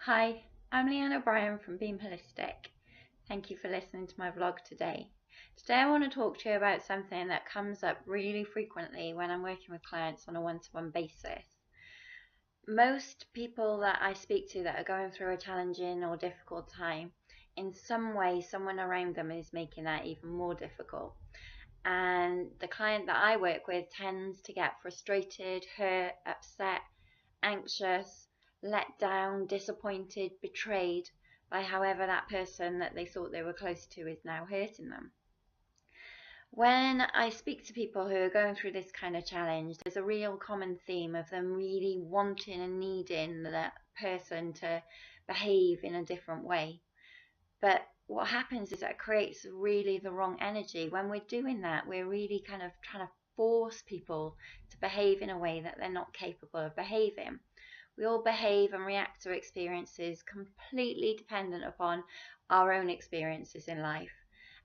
Hi, I'm Leanne O'Brien from Beam Holistic. Thank you for listening to my vlog today. Today I want to talk to you about something that comes up really frequently when I'm working with clients on a one-to-one basis. Most people that I speak to that are going through a challenging or difficult time, in some way someone around them is making that even more difficult. And the client that I work with tends to get frustrated, hurt, upset, anxious, let down, disappointed, betrayed by however that person that they thought they were close to is now hurting them. When I speak to people who are going through this kind of challenge, there's a real common theme of them really wanting and needing that person to behave in a different way. But what happens is that it creates really the wrong energy. When we're doing that, we're really kind of trying to force people to behave in a way that they're not capable of behaving. We all behave and react to experiences completely dependent upon our own experiences in life.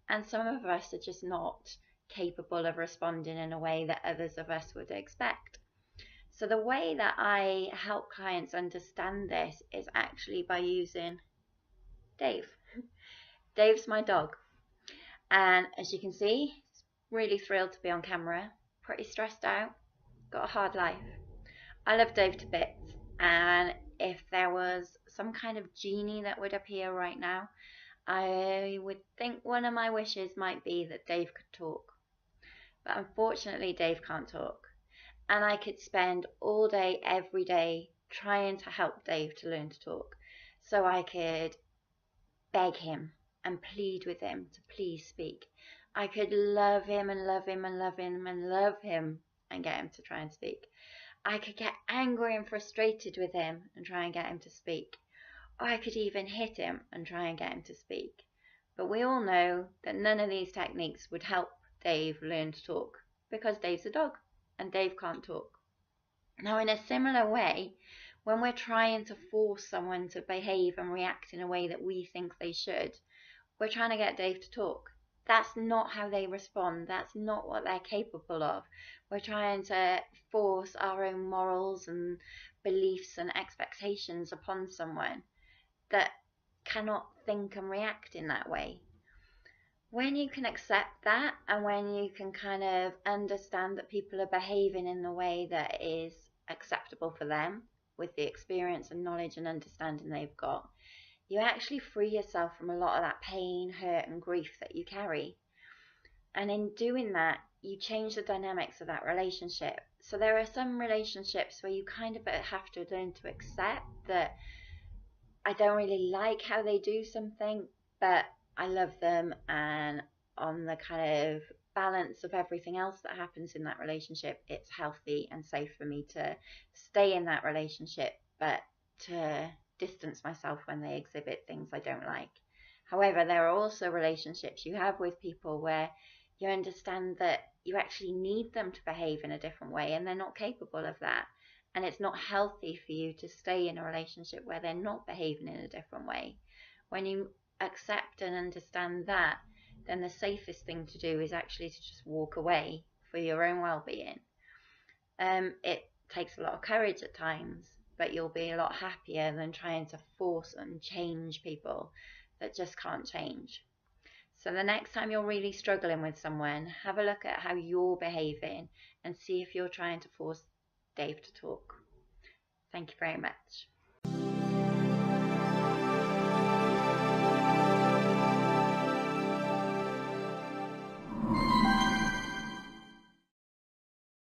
And some of us are just not capable of responding in a way that others of us would expect. So the way that I help clients understand this is actually by using Dave. Dave's my dog. And as you can see, he's really thrilled to be on camera, pretty stressed out, got a hard life. I love Dave to bits, and if there was some kind of genie that would appear right now, I would think one of my wishes might be that Dave could talk. But unfortunately, Dave can't talk. And I could spend all day, every day, trying to help Dave to learn to talk. So I could beg him and plead with him to please speak. I could love him and love him and love him and love him and get him to try and speak. I could get angry and frustrated with him and try and get him to speak. Or I could even hit him and try and get him to speak. But we all know that none of these techniques would help Dave learn to talk because Dave's a dog and Dave can't talk. Now, in a similar way, when we're trying to force someone to behave and react in a way that we think they should, we're trying to get Dave to talk. That's not how they respond. That's not what they're capable of. We're trying to force our own morals and beliefs and expectations upon someone that cannot think and react in that way. When you can accept that, and when you can kind of understand that people are behaving in the way that is acceptable for them with the experience and knowledge and understanding they've got, you actually free yourself from a lot of that pain, hurt and grief that you carry. And in doing that, you change the dynamics of that relationship. So there are some relationships where you kind of have to learn to accept that I don't really like how they do something, but I love them, and on the kind of balance of everything else that happens in that relationship, it's healthy and safe for me to stay in that relationship, but to distance myself when they exhibit things I don't like. However, there are also relationships you have with people where you understand that you actually need them to behave in a different way and they're not capable of that. And it's not healthy for you to stay in a relationship where they're not behaving in a different way. When you accept and understand that, then the safest thing to do is actually to just walk away for your own well-being. It takes a lot of courage at times, but you'll be a lot happier than trying to force and change people that just can't change. So the next time you're really struggling with someone, have a look at how you're behaving and see if you're trying to force Dave to talk. Thank you very much.